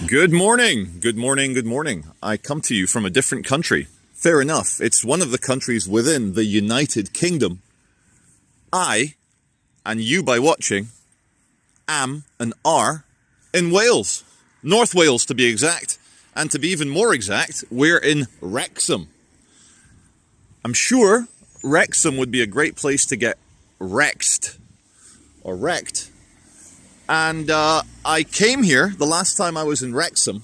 Good morning, good morning, good morning. I come to you from a different country. Fair enough, it's one of the countries within the United Kingdom. I, and you by watching, am and are in Wales. North Wales to be exact. And to be even more exact, we're in Wrexham. I'm sure Wrexham would be a great place to get wrecked or wrecked. And I came here, the last time I was in Wrexham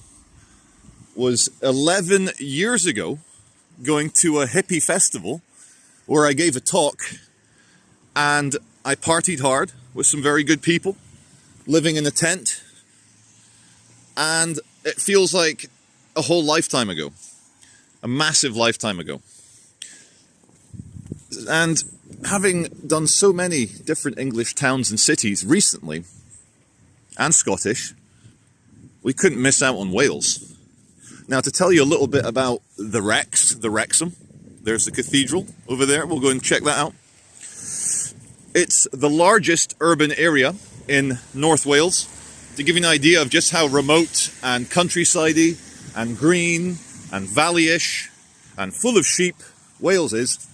was 11 years ago, going to a hippie festival where I gave a talk and I partied hard with some very good people, living in a tent, and it feels like a whole lifetime ago, a massive lifetime ago. And having done so many different English towns and cities recently, and Scottish, we couldn't miss out on Wales. Now, to tell you a little bit about the Wrexham, there's the cathedral over there. We'll go and check that out. It's the largest urban area in North Wales. To give you an idea of just how remote and countryside-y and green and valley-ish and full of sheep Wales is,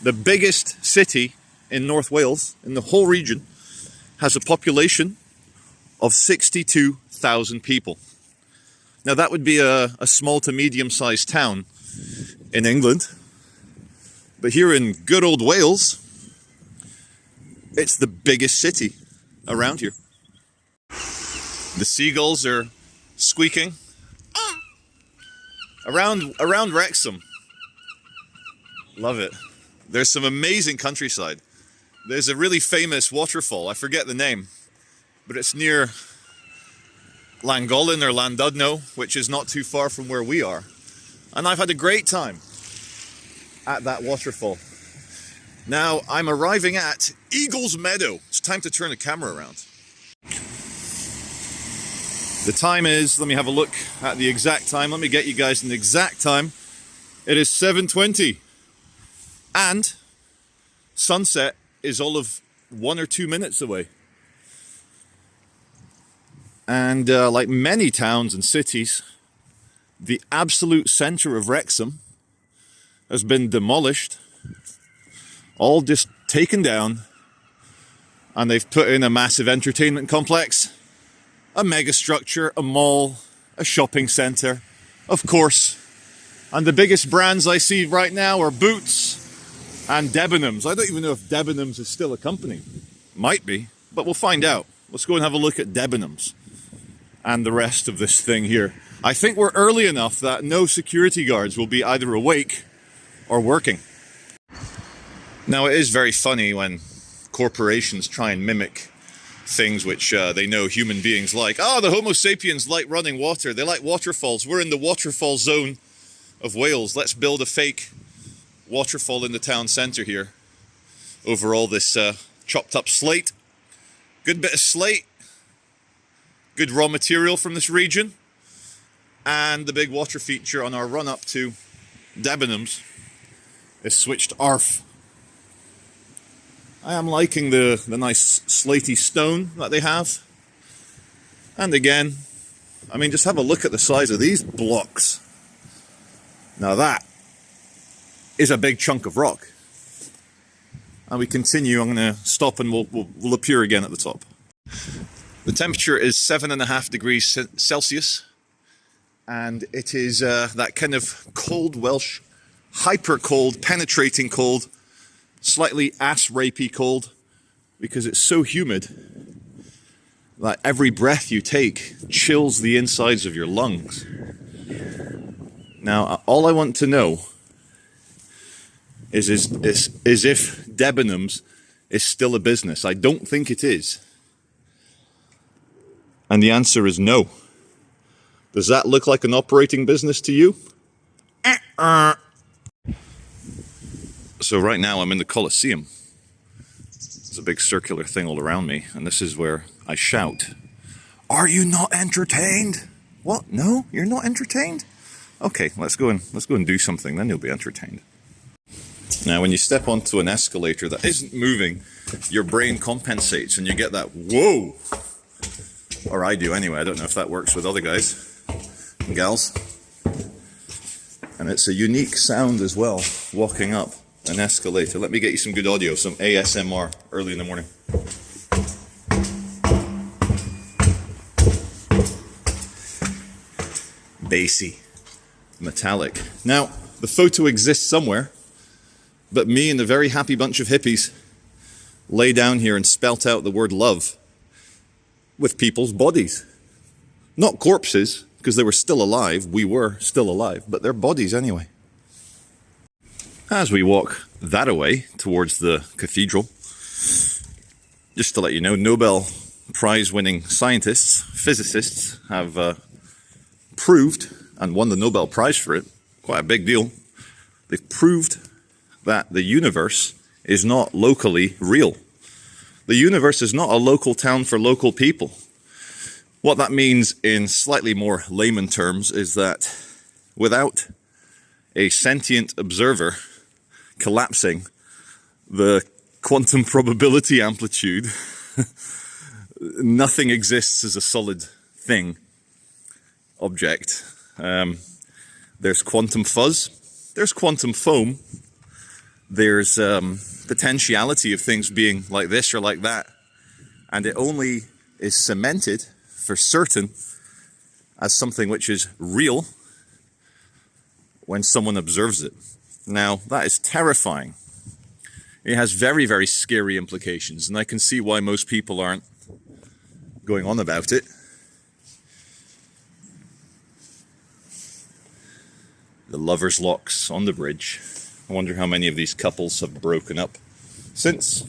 the biggest city in North Wales, in the whole region, has a population of 62,000 people. Now that would be a small to medium-sized town in England, but here in good old Wales, it's the biggest city around here. The seagulls are squeaking around Wrexham. Love it. There's some amazing countryside. There's a really famous waterfall, I forget the name, but it's near Llangollen or Llandudno, which is not too far from where we are. And I've had a great time at that waterfall. Now I'm arriving at Eagles Meadow. It's time to turn the camera around. The time is, let me have a look at the exact time. Let me get you guys an exact time. It is 7:20. And sunset is all of 1 or 2 minutes away. And like many towns and cities, the absolute center of Wrexham has been demolished, all just taken down, and they've put in a massive entertainment complex, a mega structure, a mall, a shopping center, of course. And the biggest brands I see right now are Boots and Debenhams. I don't even know if Debenhams is still a company. Might be, but we'll find out. Let's go and have a look at Debenhams and the rest of this thing here. I think we're early enough that no security guards will be either awake or working. Now, it is very funny when corporations try and mimic things which they know human beings like. Oh, the Homo sapiens like running water. They like waterfalls. We're in the waterfall zone of Wales. Let's build a fake waterfall in the town centre here over all this chopped up slate. Good bit of slate. Good raw material from this region. And the big water feature on our run up to Debenhams is switched arf. I am liking the nice slaty stone that they have. And again, I mean, just have a look at the size of these blocks. Now that is a big chunk of rock. And we continue. I'm going to stop and we'll appear again at the top. The temperature is 7.5 degrees Celsius, and it is that kind of cold Welsh, hyper cold, penetrating cold, slightly ass-rapey cold, because it's so humid that every breath you take chills the insides of your lungs. Now, all I want to know is if Debenhams is still a business. I don't think it is. And the answer is no. Does that look like an operating business to you? So right now I'm in the Colosseum. There's a big circular thing all around me, and this is where I shout, "Are you not entertained?" What? No? You're not entertained? Okay, let's go and do something, then you'll be entertained. Now, when you step onto an escalator that isn't moving, your brain compensates and you get that whoa Or I do anyway. I don't know if that works with other guys and gals. And it's a unique sound as well, walking up an escalator. Let me get you some good audio, some ASMR early in the morning. Bassy, metallic. Now, the photo exists somewhere, but me and a very happy bunch of hippies lay down here and spelt out the word love with people's bodies. Not corpses, because they were still alive. We were still alive, but their bodies anyway. As we walk that away towards the cathedral, just to let you know, Nobel Prize-winning scientists, physicists, have proved, and won the Nobel Prize for it, quite a big deal. They've proved that the universe is not locally real. The universe is not a local town for local people. What that means in slightly more layman terms is that without a sentient observer collapsing the quantum probability amplitude, nothing exists as a solid thing, object. There's quantum fuzz, there's quantum foam, there's potentiality of things being like this or like that, and it only is cemented for certain as something which is real when someone observes it. Now, that is terrifying. It has very, very scary implications, and I can see why most people aren't going on about it. The lovers' locks on the bridge. I wonder how many of these couples have broken up since.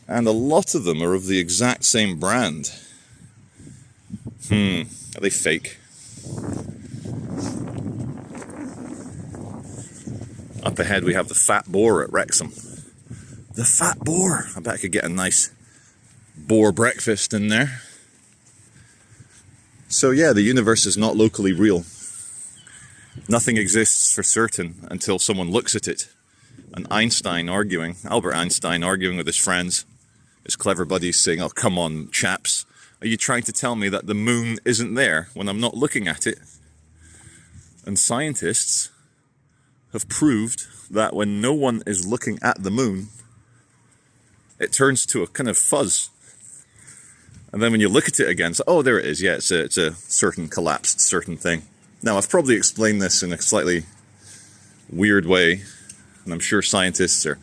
And a lot of them are of the exact same brand. Are they fake? Up ahead we have the Fat Boar at Wrexham. The Fat Boar! I bet I could get a nice boar breakfast in there. So yeah, the universe is not locally real. Nothing exists for certain until someone looks at it. And Albert Einstein arguing with his friends, his clever buddies, saying, "Oh, come on, chaps. Are you trying to tell me that the moon isn't there when I'm not looking at it?" And scientists have proved that when no one is looking at the moon, it turns to a kind of fuzz. And then when you look at it again, it's, oh, there it is. Yeah, it's a certain collapsed certain thing. Now, I've probably explained this in a slightly weird way, and I'm sure scientists are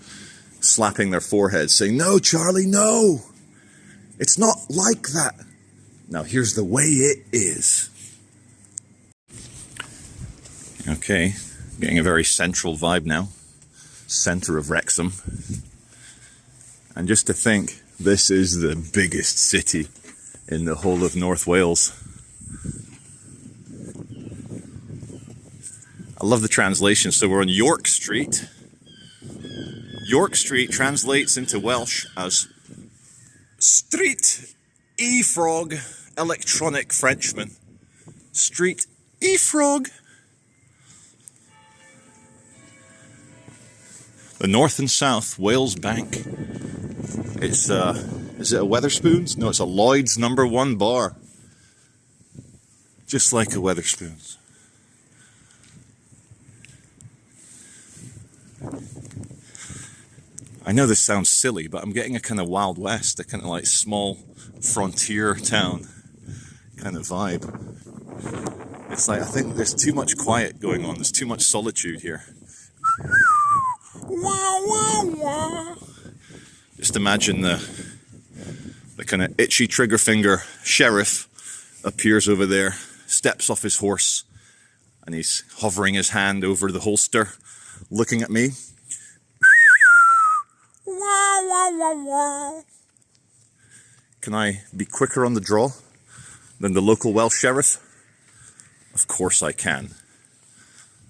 slapping their foreheads saying, "No, Charlie, no! It's not like that." Now, here's the way it is. Okay, getting a very central vibe now. Center of Wrexham. And just to think, this is the biggest city in the whole of North Wales. I love the translation. So we're on York Street. York Street translates into Welsh as Street E-Frog Electronic Frenchman. Street E-Frog. The North and South Wales Bank. It's, is it a Wetherspoons? No, it's a Lloyd's #1 bar. Just like a Wetherspoons. I know this sounds silly, but I'm getting a kind of Wild West, a kind of like small frontier town kind of vibe. It's like, I think there's too much quiet going on. There's too much solitude here. Wah, wah, wah. Just imagine the kind of itchy trigger finger sheriff appears over there, steps off his horse, and he's hovering his hand over the holster, looking at me. Can I be quicker on the draw than the local Welsh sheriff? Of course I can.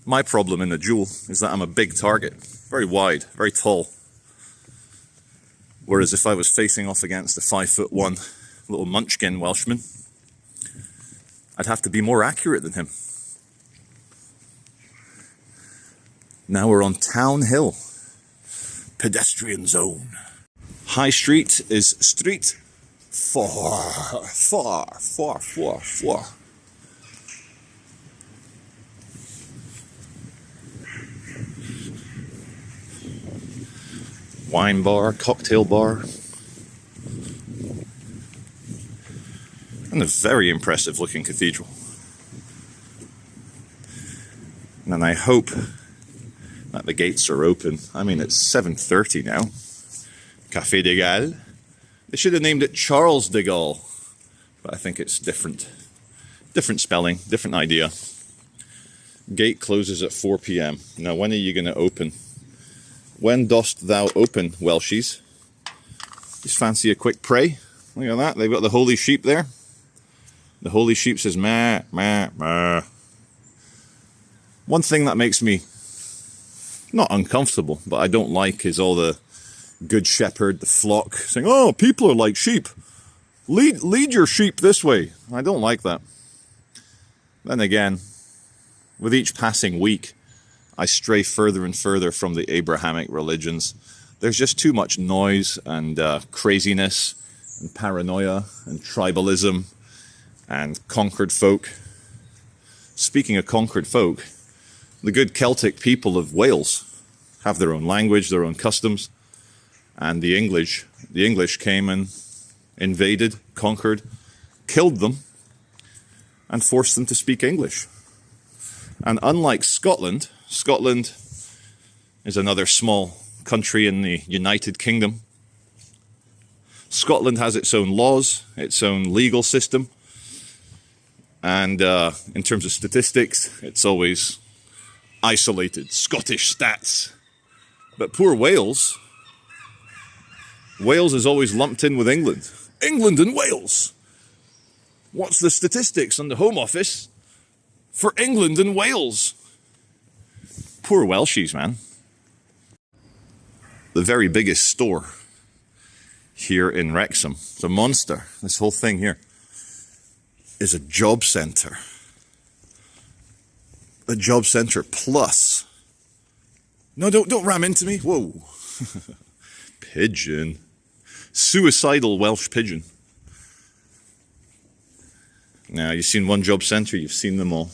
My problem in the duel is that I'm a big target, very wide, very tall. Whereas if I was facing off against a 5'1" little munchkin Welshman, I'd have to be more accurate than him. Now we're on Town Hill. Pedestrian zone. High Street is street Far, far, far, far, far. Wine bar, cocktail bar. And a very impressive looking cathedral. And I hope that the gates are open. I mean, it's 7:30 now. Café de Gaulle. They should have named it Charles de Gaulle. But I think it's different. Different spelling, different idea. Gate closes at 4 p.m. Now, when are you going to open? When dost thou open, Welshies? Just fancy a quick pray. Look at that. They've got the holy sheep there. The holy sheep says, meh, meh, meh. One thing that makes me not uncomfortable, but I don't like is all the good shepherd, the flock, saying, oh, people are like sheep. Lead your sheep this way. I don't like that. Then again, with each passing week, I stray further and further from the Abrahamic religions. There's just too much noise and craziness and paranoia and tribalism and conquered folk. Speaking of conquered folk, the good Celtic people of Wales have their own language, their own customs, and the English came and invaded, conquered, killed them, and forced them to speak English. And unlike Scotland, Scotland is another small country in the United Kingdom. Scotland has its own laws, its own legal system, and in terms of statistics, it's always isolated, Scottish stats. But poor Wales, Wales is always lumped in with England. England and Wales. What's the statistics on the Home Office for England and Wales? Poor Welshies, man. The very biggest store here in Wrexham, it's a monster. This whole thing here is a job centre. A job centre plus. No, don't ram into me. Whoa. Pigeon. Suicidal Welsh pigeon. Now, you've seen one job centre, you've seen them all.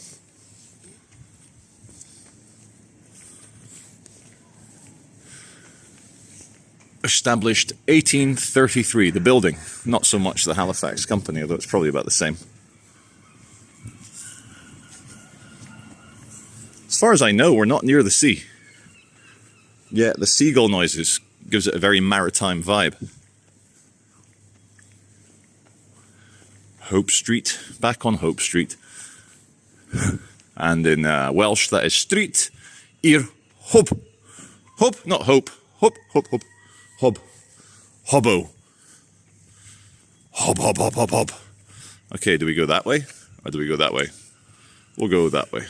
Established 1833, the building. Not so much the Halifax company, although it's probably about the same. As far as I know, we're not near the sea. Yet the seagull noises gives it a very maritime vibe. Hope Street, back on Hope Street. And in Welsh, that is street i'r hwb. Hwb, not hope. Hwb, hwb, hwb. Hob. Hobbo. Hob, hob, hob, hob, hob. Okay, do we go that way? Or do we go that way? We'll go that way.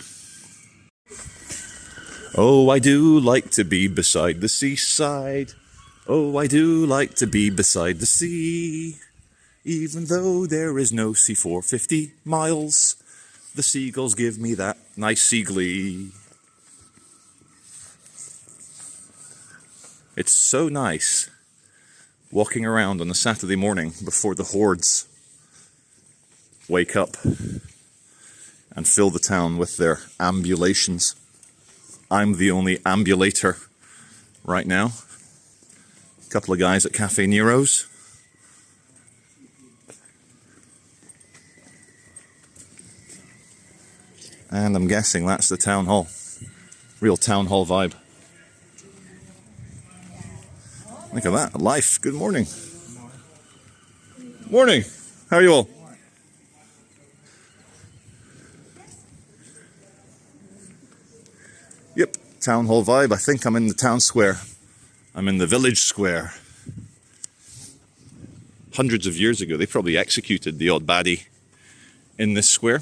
Oh, I do like to be beside the seaside. Oh, I do like to be beside the sea. Even though there is no sea for 50 miles, the seagulls give me that nice sea glee. It's so nice walking around on a Saturday morning before the hordes wake up and fill the town with their ambulations. I'm the only ambulator right now. A couple of guys at Cafe Nero's. And I'm guessing that's the town hall. Real town hall vibe. Look at that, life. Good morning. Morning. How are you all? Yep, town hall vibe. I think I'm in the town square. I'm in the village square. Hundreds of years ago, they probably executed the odd baddie in this square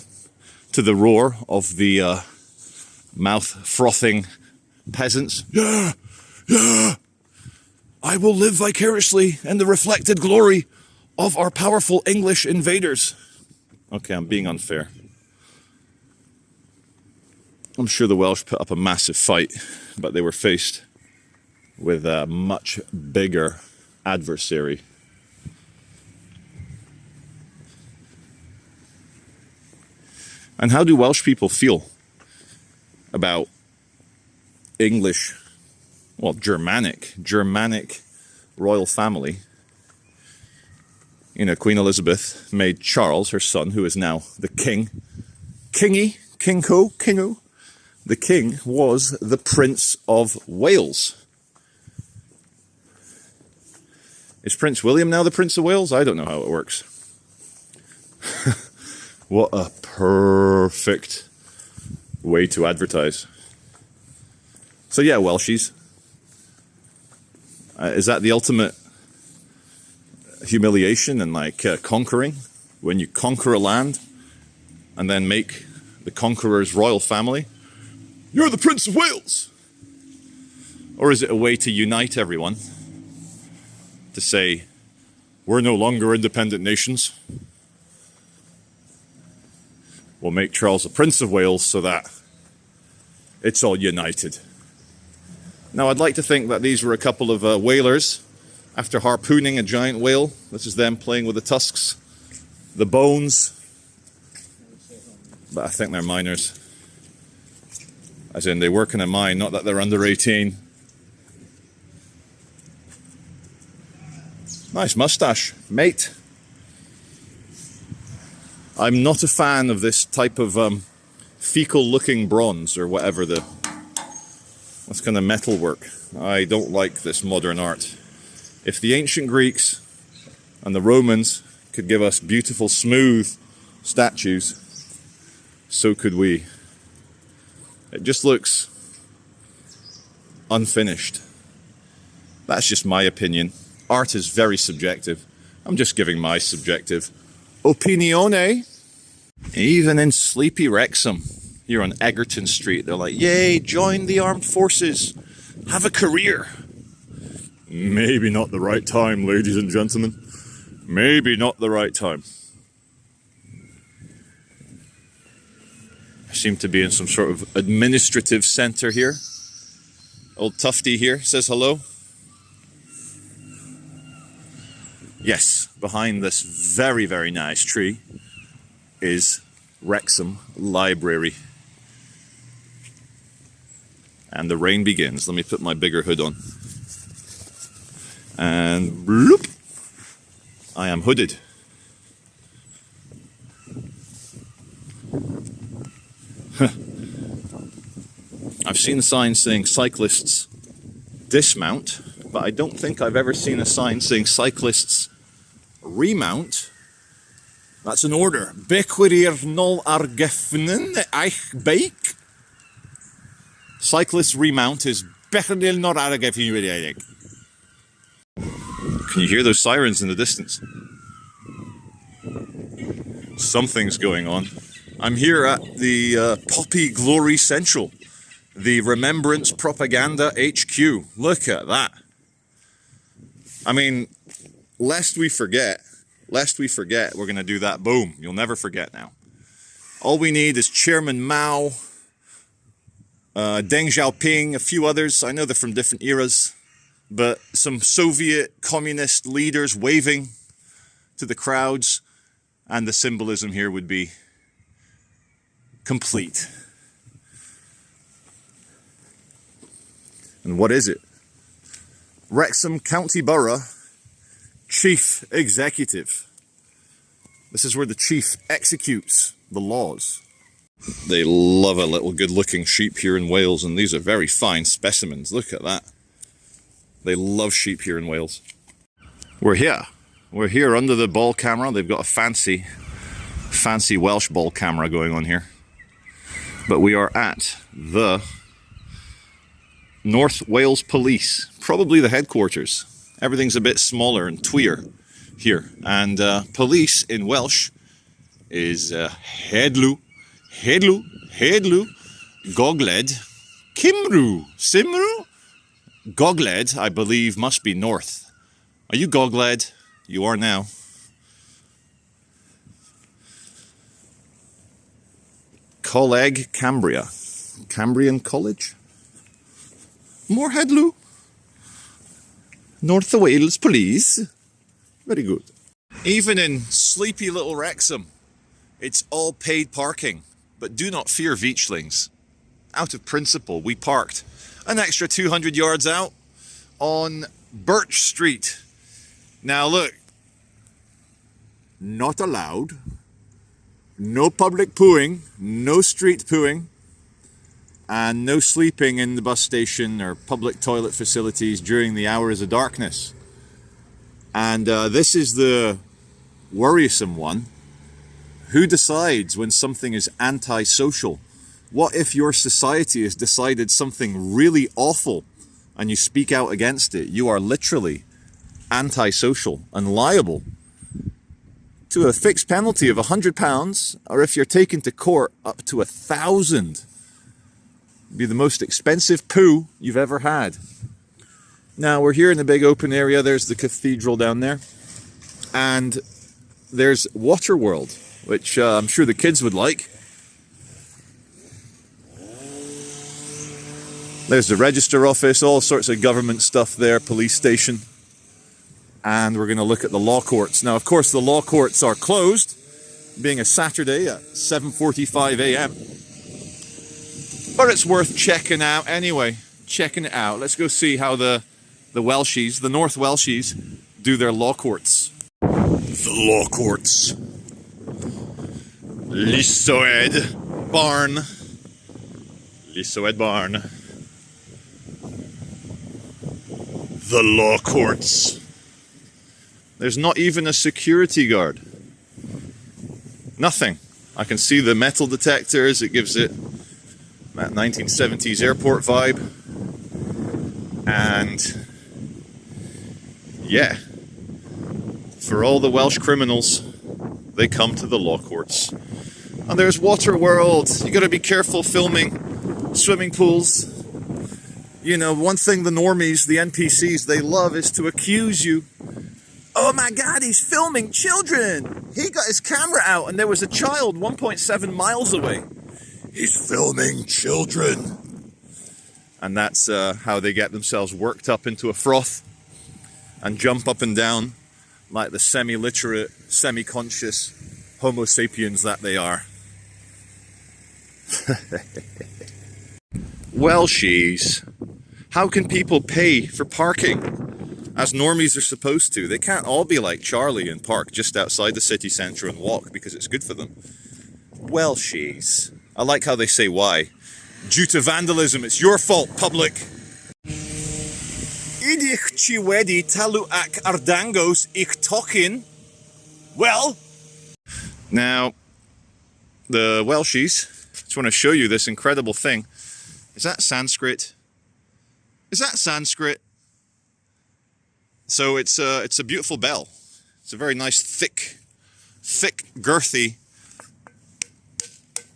to the roar of the mouth-frothing peasants. Yeah, yeah. I will live vicariously in the reflected glory of our powerful English invaders. Okay, I'm being unfair. I'm sure the Welsh put up a massive fight, but they were faced with a much bigger adversary. And how do Welsh people feel about English, well, Germanic royal family? You know, Queen Elizabeth made Charles, her son, who is now the king, Kingo. The king was the Prince of Wales. Is Prince William now the Prince of Wales? I don't know how it works. What a perfect way to advertise. So yeah, Welshies. Is that the ultimate humiliation and like conquering? When you conquer a land and then make the conqueror's royal family, you're the Prince of Wales! Or is it a way to unite everyone? To say, we're no longer independent nations. We'll make Charles the Prince of Wales so that it's all united. Now, I'd like to think that these were a couple of whalers after harpooning a giant whale. This is them playing with the tusks, the bones. But I think they're miners. As in, they work in a mine, not that they're under 18. Nice mustache, mate. I'm not a fan of this type of fecal-looking bronze or whatever that's kind of metalwork. I don't like this modern art. If the ancient Greeks and the Romans could give us beautiful, smooth statues, so could we. It just looks unfinished. That's just my opinion. Art is very subjective. I'm just giving my subjective opinione. Even in sleepy Wrexham, here on Egerton Street, they're like, yay, join the armed forces. Have a career. Maybe not the right time, ladies and gentlemen. Maybe not the right time. I seem to be in some sort of administrative centre here. Old Tufty here says hello. Yes, behind this very, very nice tree is Wrexham Library. And the rain begins. Let me put my bigger hood on. And bloop, I am hooded. I've seen signs saying cyclists dismount, but I don't think I've ever seen a sign saying cyclists remount. That's an order. Bequirir nol argefnen eich bike. Cyclists remount is bequirir nol argefnen. Can you hear those sirens in the distance? Something's going on. I'm here at the Poppy Glory Central, the Remembrance Propaganda HQ. Look at that. I mean, lest we forget, we're going to do that. Boom. You'll never forget now. All we need is Chairman Mao, Deng Xiaoping, a few others. I know they're from different eras, but some Soviet communist leaders waving to the crowds, and the symbolism here would be complete. And what is it? Wrexham County Borough Chief Executive. This is where the chief executes the laws. They love a little good-looking sheep here in Wales, and these are very fine specimens. Look at that. They love sheep here in Wales. We're here under the ball camera. They've got a fancy Welsh ball camera going on here. But we are at the North Wales Police, probably the headquarters. Everything's a bit smaller and tweer here. And police in Welsh is Hedlw, Gogledd, Cymru, Simru. Gogledd, I believe, must be north. Are you Gogledd? You are now. Coleg Cambria. Cambrian College? More Hedlw. North Wales Police. Very good. Even in sleepy little Wrexham, it's all paid parking. But do not fear Veitchlings. Out of principle, we parked an extra 200 yards out on Birch Street. Now look, not allowed, no public pooing, no street pooing, and no sleeping in the bus station or public toilet facilities during the hours of darkness. And this is the worrisome one. Who decides when something is antisocial? What if your society has decided something really awful and you speak out against it? You are literally antisocial and liable to a fixed penalty of £100, or if you're taken to court, up to 1,000. Be the most expensive poo you've ever had. Now we're here in the big open area. There's the cathedral down there, and there's Waterworld, which I'm sure the kids would like. There's the register office, all sorts of government stuff there, police station. And we're going to look at the law courts. Now, of course, the law courts are closed, being a Saturday at 7:45 a.m. But it's worth checking out anyway. Checking it out. Let's go see how the Welshies, the North Welshies, do their law courts. The law courts. Lissoed Barn. Lissoed Barn. The law courts. There's not even a security guard. Nothing. I can see the metal detectors. It gives it that 1970s airport vibe. And yeah, for all the Welsh criminals, they come to the law courts. And there's Waterworld. You got to be careful filming swimming pools. You know, one thing the normies, the NPCs, they love is to accuse you. Oh my God, he's filming children. He got his camera out and there was a child 1.7 miles away. He's filming children. And that's how they get themselves worked up into a froth and jump up and down like the semi-literate, semi-conscious Homo sapiens that they are. Welshies. How can people pay for parking as normies are supposed to? They can't all be like Charlie and park just outside the city centre and walk because it's good for them. Welshies. I like how they say why. Due to vandalism, it's your fault, public. Idich ci wedi talu ac ardangos ich tokin. Well, now, the Welshies, just want to show you this incredible thing. Is that Sanskrit? Is that Sanskrit? So it's a beautiful bell. It's a very nice, thick, girthy,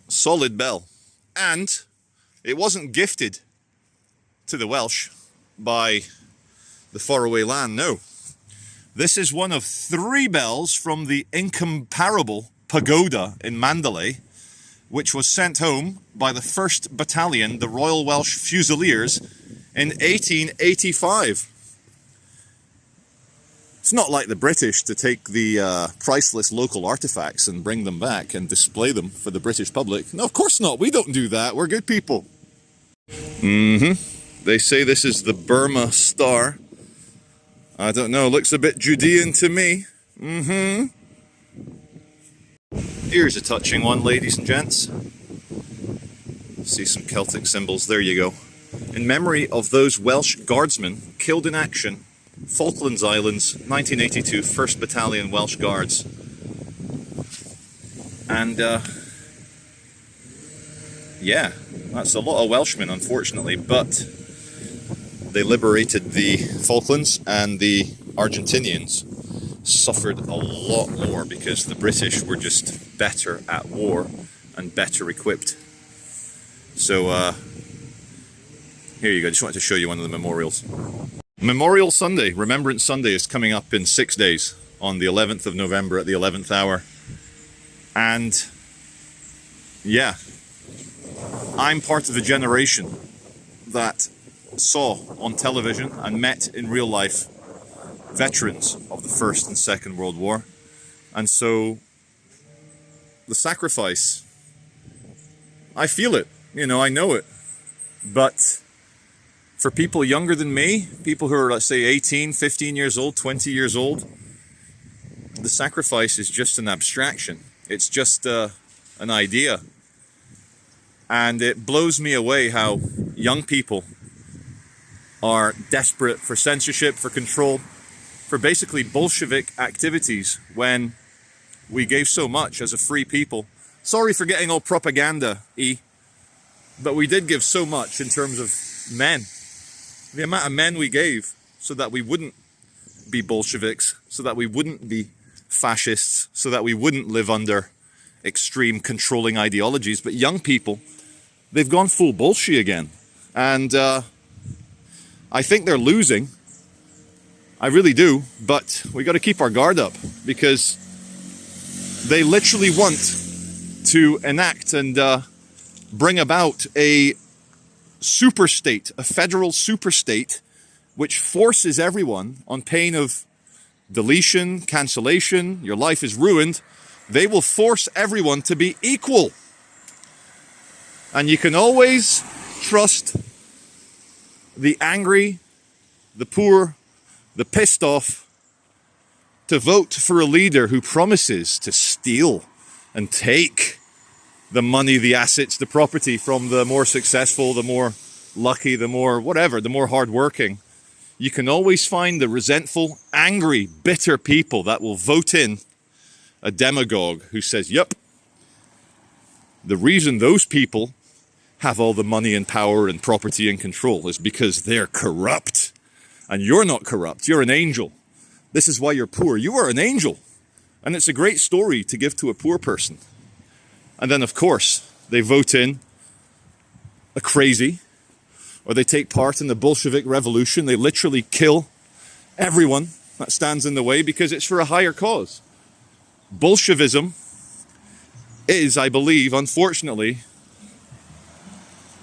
solid bell. And it wasn't gifted to the Welsh by the faraway land, no. This is one of 3 bells from the incomparable pagoda in Mandalay, which was sent home by the 1st Battalion, the Royal Welsh Fusiliers, in 1885. It's not like the British to take the priceless local artifacts and bring them back and display them for the British public. No, of course not. We don't do that. We're good people. They say this is the Burma Star. I don't know. Looks a bit Judean to me. Here's a touching one, ladies and gents. See some Celtic symbols. There you go. In memory of those Welsh guardsmen killed in action, Falklands Islands, 1982, 1st Battalion Welsh Guards. And, yeah, that's a lot of Welshmen, unfortunately, but they liberated the Falklands, and the Argentinians suffered a lot more because the British were just better at war and better equipped. So, here you go. Just wanted to show you one of the memorials. Memorial Sunday, Remembrance Sunday, is coming up in 6 days on the 11th of November at the 11th hour. And yeah, I'm part of the generation that saw on television and met in real life veterans of the First and Second World War. And so the sacrifice I feel it, you know, I know it. But for people younger than me, people who are, let's say, 18, 15 years old, 20 years old, the sacrifice is just an abstraction. It's just an idea. And it blows me away how young people are desperate for censorship, for control, for basically Bolshevik activities when we gave so much as a free people. Sorry for getting all propaganda-y, but we did give so much in terms of men. The amount of men we gave so that we wouldn't be Bolsheviks, so that we wouldn't be fascists, so that we wouldn't live under extreme controlling ideologies. But young people, they've gone full Bolshevik again. And I think they're losing. I really do. But we got to keep our guard up, because they literally want to enact and bring about a super state, a federal super state, which forces everyone, on pain of deletion, cancellation, your life is ruined, they will force everyone to be equal. And you can always trust the angry, the poor, the pissed off to vote for a leader who promises to steal and take the money, the assets, the property from the more successful, the more lucky, the more whatever, the more hardworking. You can always find the resentful, angry, bitter people that will vote in a demagogue who says, yep, the reason those people have all the money and power and property and control is because they're corrupt. And you're not corrupt, you're an angel. This is why you're poor. You are an angel. And it's a great story to give to a poor person. And then, of course, they vote in a crazy, or they take part in the Bolshevik Revolution. They literally kill everyone that stands in the way because it's for a higher cause. Bolshevism is, I believe, unfortunately,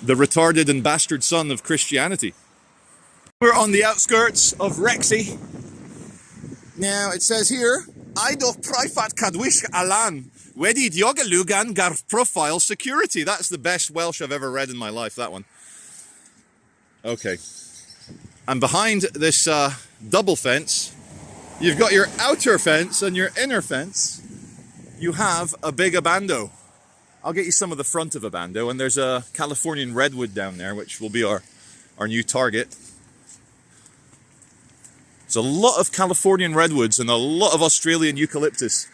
the retarded and bastard son of Christianity. We're on the outskirts of Wrexham. Now, it says here, Idol Prifat Cadwish Alan. Wedi Dioga Lugan Gar Profile Security. That's the best Welsh I've ever read in my life, that one. Okay. And behind this double fence, you've got your outer fence and your inner fence. You have a big abando. I'll get you some of the front of a bando, and there's a Californian redwood down there, which will be our new target. There's a lot of Californian redwoods and a lot of Australian eucalyptus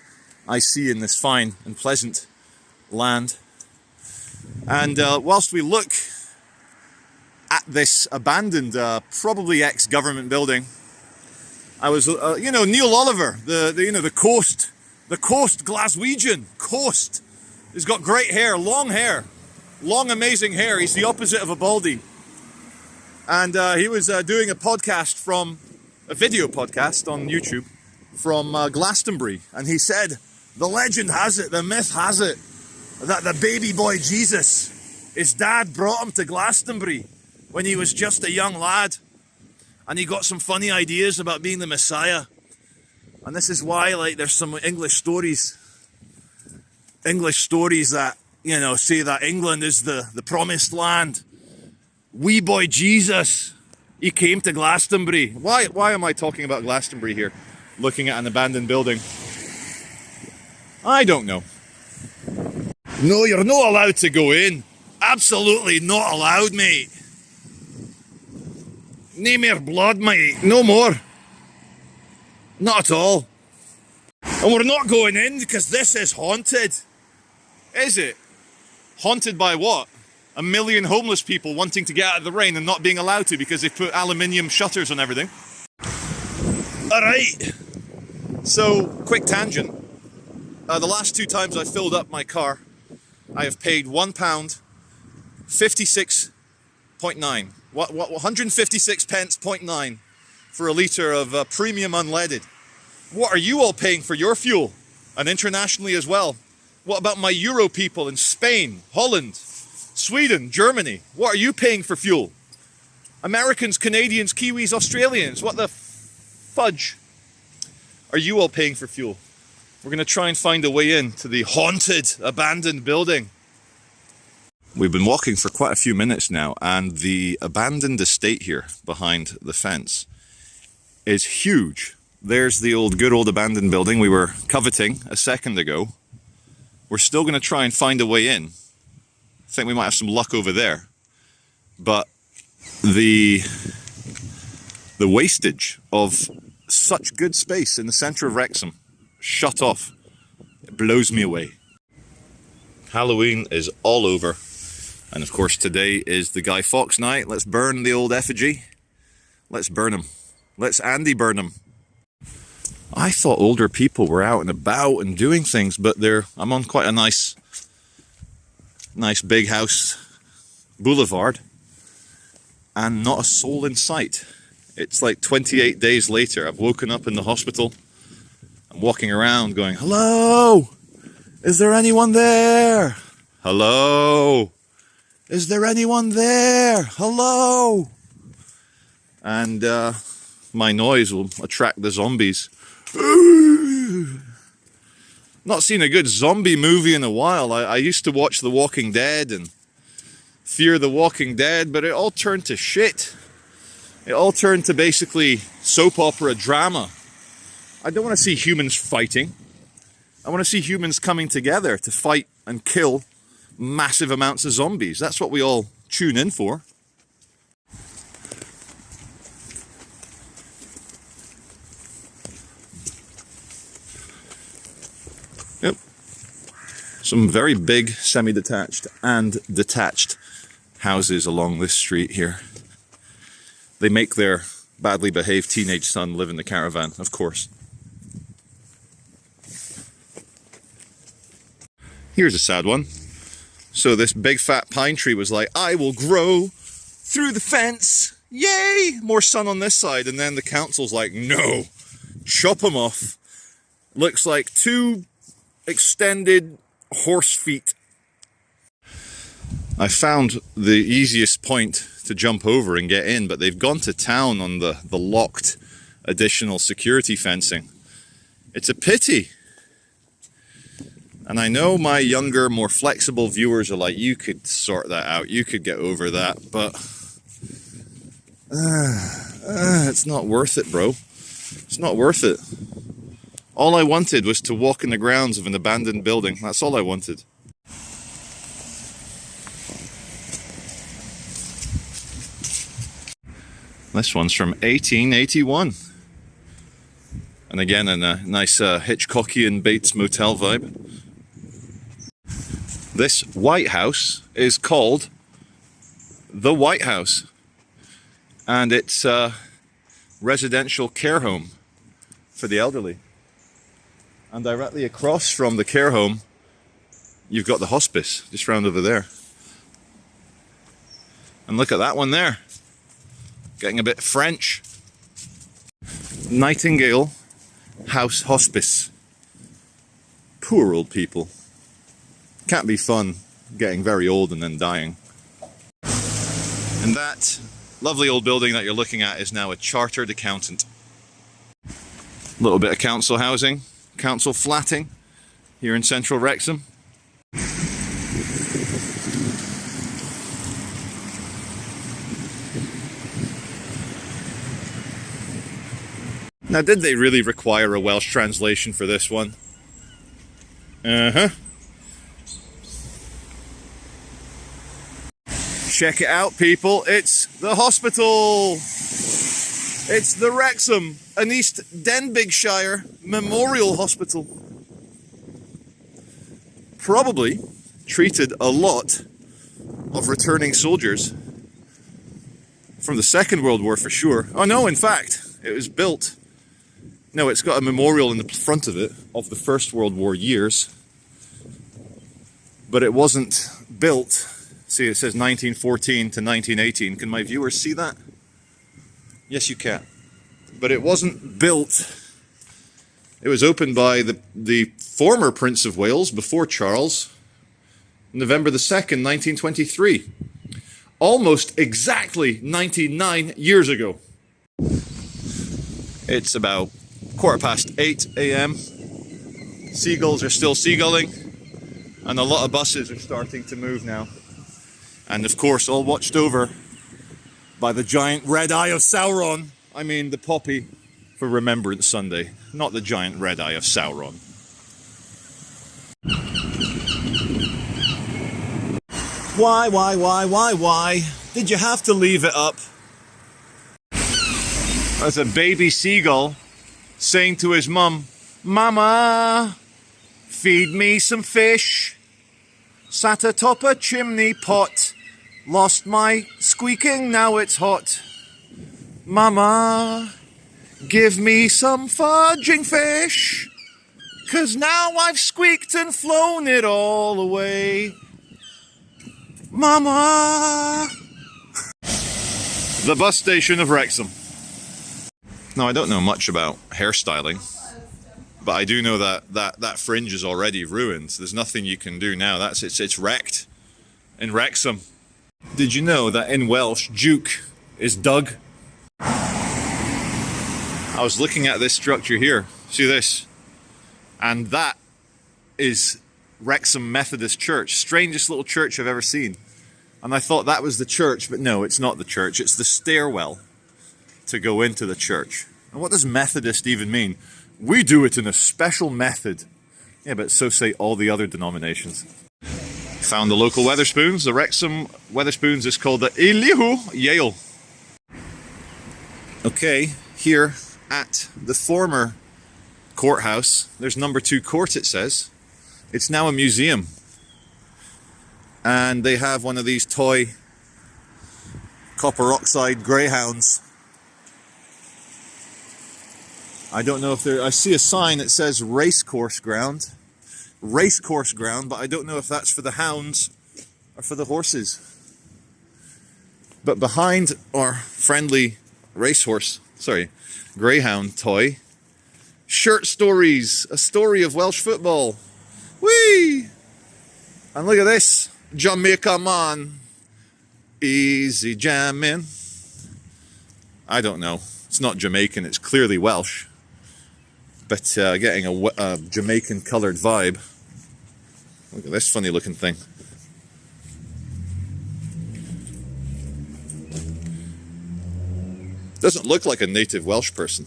I see in this fine and pleasant land. And whilst we look at this abandoned, probably ex-government building, I was, you know, Neil Oliver, the coast Glaswegian coast. He's got great hair, long amazing hair. He's the opposite of a baldy. And he was doing a video podcast on YouTube from Glastonbury, and he said, the legend has it, the myth has it, that the baby boy Jesus, his dad brought him to Glastonbury when he was just a young lad, and he got some funny ideas about being the Messiah. And this is why, like, there's some English stories that, you know, say that England is the promised land. Wee boy Jesus, he came to Glastonbury. Why am I talking about Glastonbury here, looking at an abandoned building? I don't know. No, you're not allowed to go in. Absolutely not allowed, mate. No more blood, mate. No more. Not at all. And we're not going in because this is haunted. Is it? Haunted by what? 1 million homeless people wanting to get out of the rain and not being allowed to because they've put aluminium shutters on everything. Alright. So, quick tangent. The last 2 times I filled up my car, I have paid £1 56.9. 156 pence 0.9 for a litre of premium unleaded. What are you all paying for your fuel? And internationally as well. What about my Euro people in Spain, Holland, Sweden, Germany? What are you paying for fuel? Americans, Canadians, Kiwis, Australians, what the fudge are you all paying for fuel? We're going to try and find a way in to the haunted, abandoned building. We've been walking for quite a few minutes now, and the abandoned estate here behind the fence is huge. There's the good old abandoned building we were coveting a second ago. We're still going to try and find a way in. I think we might have some luck over there. But the wastage of such good space in the centre of Wrexham, shut off, it blows me away. Halloween is all over. And of course today is the Guy Fawkes night. Let's burn the old effigy. Let's burn him. Let's Andy burn him. I thought older people were out and about and doing things, but I'm on quite a nice big house boulevard and not a soul in sight. It's like 28 days later. I've woken up in the hospital. I'm walking around going, hello, is there anyone there? Hello. Is there anyone there? Hello! And my noise will attract the zombies. Not seen a good zombie movie in a while. I used to watch The Walking Dead and Fear the Walking Dead, but it all turned to shit. It all turned to basically soap opera drama. I don't want to see humans fighting. I want to see humans coming together to fight and kill massive amounts of zombies. That's what we all tune in for. Yep. Some very big semi-detached and detached houses along this street here. They make their badly behaved teenage son live in the caravan, of course. Here's a sad one. So this big fat pine tree was like, I will grow through the fence. Yay! More sun on this side. And then the council's like, no, chop them off. Looks like 2 extended horse feet. I found the easiest point to jump over and get in, but they've gone to town on the locked additional security fencing. It's a pity. And I know my younger, more flexible viewers are like, you could sort that out, you could get over that, but it's not worth it, bro. It's not worth it. All I wanted was to walk in the grounds of an abandoned building. That's all I wanted. This one's from 1881. And again, in a nice Hitchcockian Bates Motel vibe. This White House is called the White House, and it's a residential care home for the elderly. And directly across from the care home, you've got the hospice, just round over there. And look at that one there, getting a bit French. Nightingale House Hospice. Poor old people. Can't be fun getting very old and then dying. And that lovely old building that you're looking at is now a chartered accountant. A little bit of council housing, council flatting here in central Wrexham. Now, did they really require a Welsh translation for this one? Uh-huh. Check it out, people. It's the hospital. It's the Wrexham and East Denbighshire Memorial Hospital. Probably treated a lot of returning soldiers from the Second World War for sure. Oh no, in fact, it was built. No, it's got a memorial in the front of it of the First World War years. But it wasn't built. See, it says 1914 to 1918. Can my viewers see that? Yes, you can. But it wasn't built. It was opened by the former Prince of Wales, before Charles, November the 2nd, 1923. Almost exactly 99 years ago. It's about 8:15 a.m. Seagulls are still seagulling, and a lot of buses are starting to move now. And of course, all watched over by the giant red eye of Sauron. I mean, the poppy for Remembrance Sunday, not the giant red eye of Sauron. Why did you have to leave it up? That's a baby seagull saying to his mum, "Mama, feed me some fish. Sat atop a chimney pot. Lost my squeaking, now it's hot. Mama, give me some fudging fish. 'Cause now I've squeaked and flown it all away. Mama." The bus station of Wrexham. Now, I don't know much about hairstyling, but I do know that fringe is already ruined. There's nothing you can do now. It's wrecked in Wrexham. Did you know that in Welsh, Duke is Doug? I was looking at this structure here. See this? And that is Wrexham Methodist Church. Strangest little church I've ever seen. And I thought that was the church, but no, it's not the church. It's the stairwell to go into the church. And what does Methodist even mean? We do it in a special method. Yeah, but so say all the other denominations. Found the local Wetherspoons. The Wrexham Wetherspoons is called the Ilihu Yale. Okay, here at the former courthouse, there's number 2 court, it says. It's now a museum. And they have one of these toy copper oxide greyhounds. I don't know if I see a sign that says racecourse ground, but I don't know if that's for the hounds or for the horses. But behind our friendly greyhound toy, shirt stories, a story of Welsh football. Whee! And look at this, Jamaica man, easy jamming. I don't know, it's not Jamaican, it's clearly Welsh. But getting a Jamaican coloured vibe. Look at this funny looking thing. Doesn't look like a native Welsh person.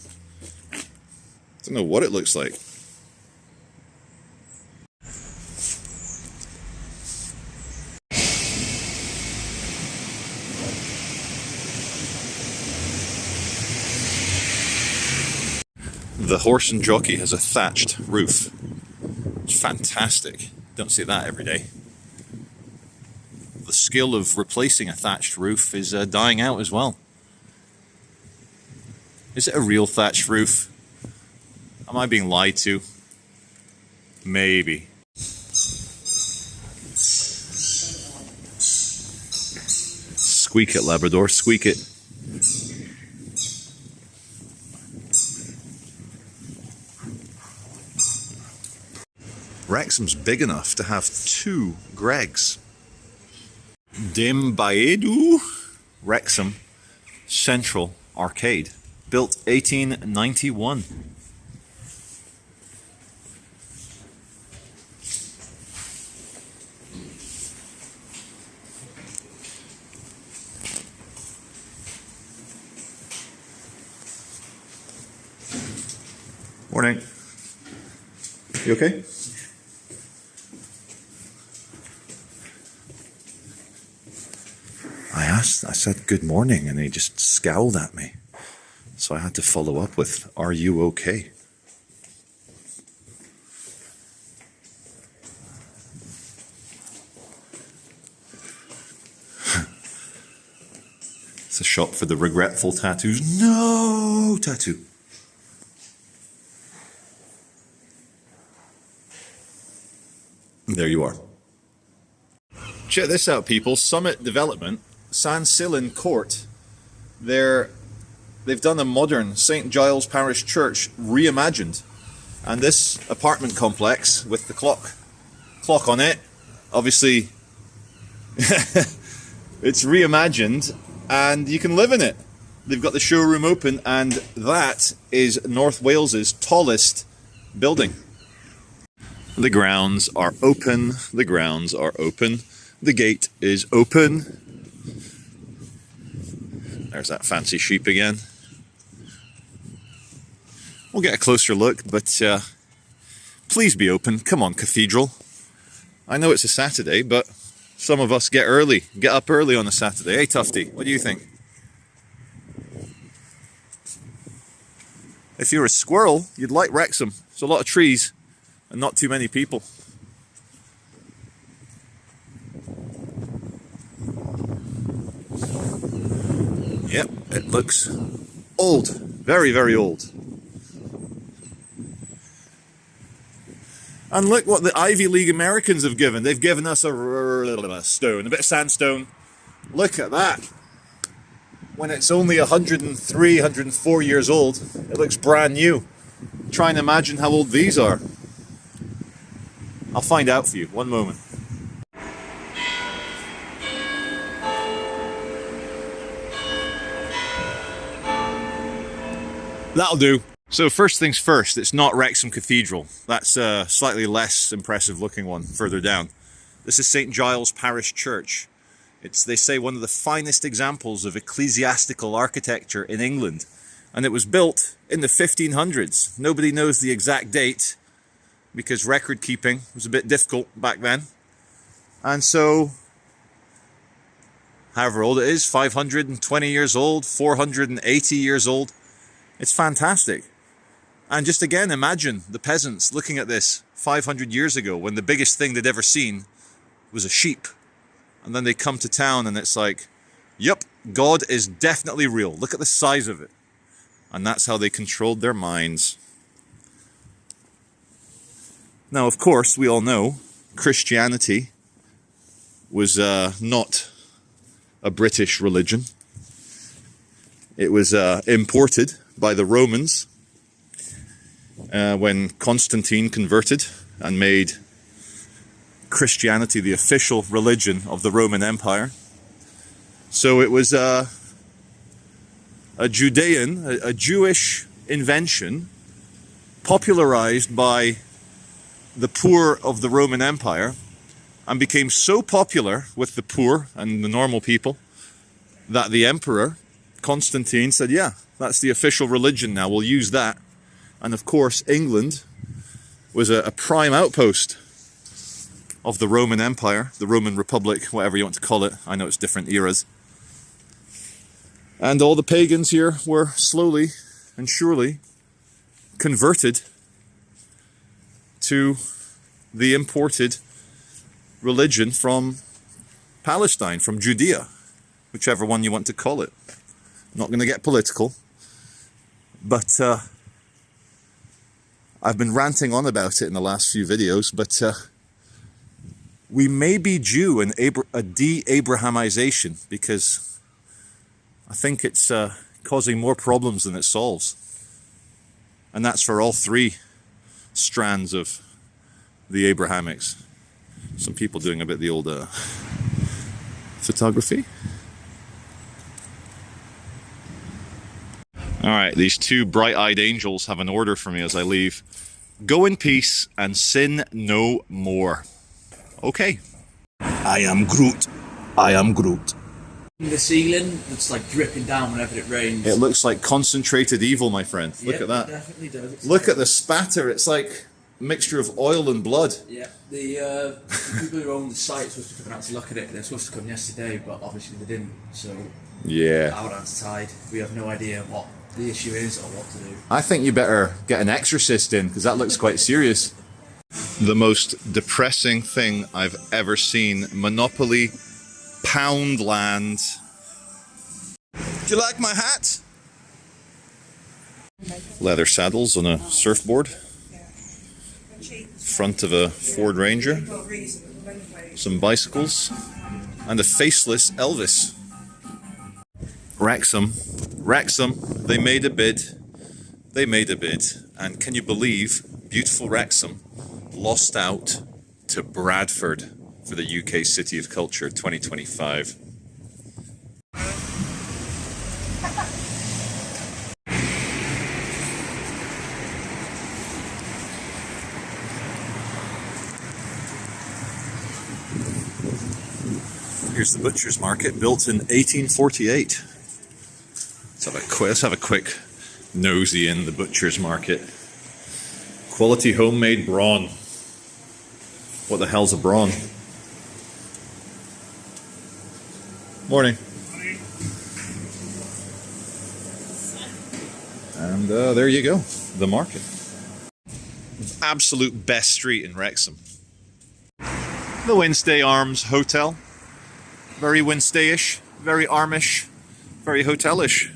Don't know what it looks like. The Horse and Jockey has a thatched roof. It's fantastic. Don't see that every day. The skill of replacing a thatched roof is dying out as well. Is it a real thatched roof? Am I being lied to? Maybe. Squeak it, Labrador, squeak it. Wrexham's big enough to have 2 Gregs. Dim Baedu Wrexham Central Arcade, built 1891. Morning. You okay? I said good morning and he just scowled at me. So I had to follow up with, "Are you okay?" It's a shop for the regretful tattoos. No tattoo. There you are. Check this out, people. Summit Development, San Cilin Court. They've done a modern St. Giles Parish Church reimagined. And this apartment complex with the clock on it, obviously it's reimagined and you can live in it. They've got the showroom open and that is North Wales's tallest building. The grounds are open. The gate is open. There's that fancy sheep again. We'll get a closer look, but please be open. Come on, cathedral. I know it's a Saturday, but some of us get up early on a Saturday. Hey, Tufty, what do you think? If you're a squirrel, you'd like Wrexham. There's a lot of trees and not too many people. Yep, it looks old. Very, very old. And look what the Ivy League Americans have given. They've given us a stone, a bit of sandstone. Look at that. When it's only 103, 104 years old, it looks brand new. Try and imagine how old these are. I'll find out for you. One moment. That'll do. So first things first, it's not Wrexham Cathedral. That's a slightly less impressive looking one further down. This is St. Giles Parish Church. It's, they say, one of the finest examples of ecclesiastical architecture in England. And it was built in the 1500s. Nobody knows the exact date because record keeping was a bit difficult back then. And so, however old it is, 520 years old, 480 years old. It's fantastic. And just again, imagine the peasants looking at this 500 years ago when the biggest thing they'd ever seen was a sheep. And then they come to town and it's like, yep, God is definitely real. Look at the size of it. And that's how they controlled their minds. Now, of course, we all know Christianity was not a British religion. It was imported by the Romans when Constantine converted and made Christianity the official religion of the Roman Empire. So it was a Judean, a Jewish invention popularized by the poor of the Roman Empire and became so popular with the poor and the normal people that the emperor, Constantine, said, yeah, that's the official religion now, we'll use that. And of course, England was a prime outpost of the Roman Empire, the Roman Republic, whatever you want to call it. I know it's different eras. And all the pagans here were slowly and surely converted to the imported religion from Palestine, from Judea, whichever one you want to call it. I'm not going to get political, but I've been ranting on about it in the last few videos, but we may be due a de-Abrahamization because I think it's causing more problems than it solves. And that's for all three strands of the Abrahamics. Some people doing a bit of the old photography. All right, these two bright-eyed angels have an order for me as I leave. Go in peace and sin no more. Okay. I am Groot. I am Groot. The ceiling, it's like dripping down whenever it rains. It looks like concentrated evil, my friend. Look at that. It definitely does. It's Look at the spatter. It's like a mixture of oil and blood. Yeah, the people who own the site are supposed to come out to look at it. They're supposed to come yesterday, but obviously they didn't. So Yeah. our hands tied. We have no idea what the issue is or what to do. I think you better get an exorcist in because that looks quite serious. The most depressing thing I've ever seen. Monopoly Poundland. Do you like my hat? Leather saddles on a surfboard. Front of a Ford Ranger. Some bicycles. And a faceless Elvis. Wrexham, they made a bid. They made a bid. And can you believe beautiful Wrexham lost out to Bradford for the UK City of Culture 2025. Here's the butcher's market, built in 1848. Let's have a quick nosy in the butcher's market. Quality homemade brawn. What the hell's a brawn? Morning. And there you go, the market. Absolute best street in Wrexham. The Wednesday Arms Hotel. Very Wednesday-ish, very Armish, very hotelish.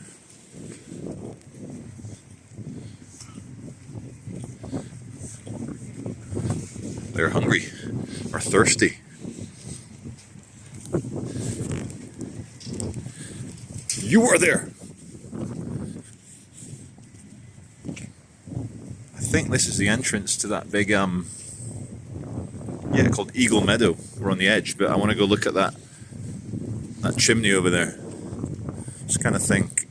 They're hungry or thirsty. You are there. I think this is the entrance to that big called Eagle Meadow. We're on the edge, but I want to go look at that chimney over there. Just kind of think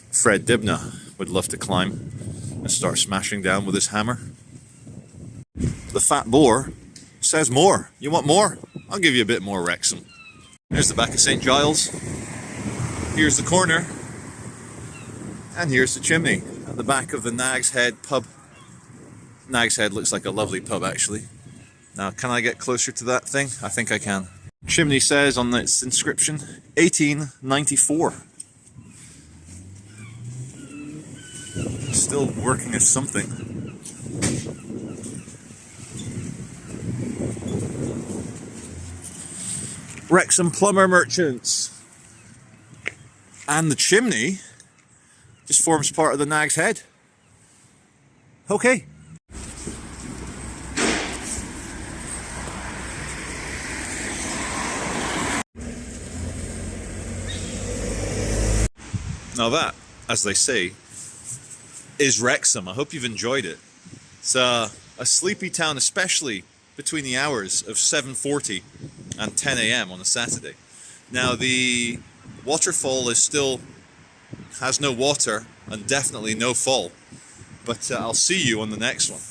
Fred Dibnah would love to climb and start smashing down with his hammer. The fat boar says more. You want more? I'll give you a bit more, Wrexham. Here's the back of St. Giles. Here's the corner. And here's the chimney at the back of the Nag's Head pub. Nag's Head looks like a lovely pub, actually. Now, can I get closer to that thing? I think I can. Chimney says on its inscription, 1894. Still working as something. Wrexham plumber merchants. And the chimney just forms part of the Nag's Head. Okay. Now that, as they say, is Wrexham. I hope you've enjoyed it. It's a sleepy town, especially between the hours of 7:40 and 10 a.m. on a Saturday. Now the waterfall has no water and definitely no fall, but I'll see you on the next one.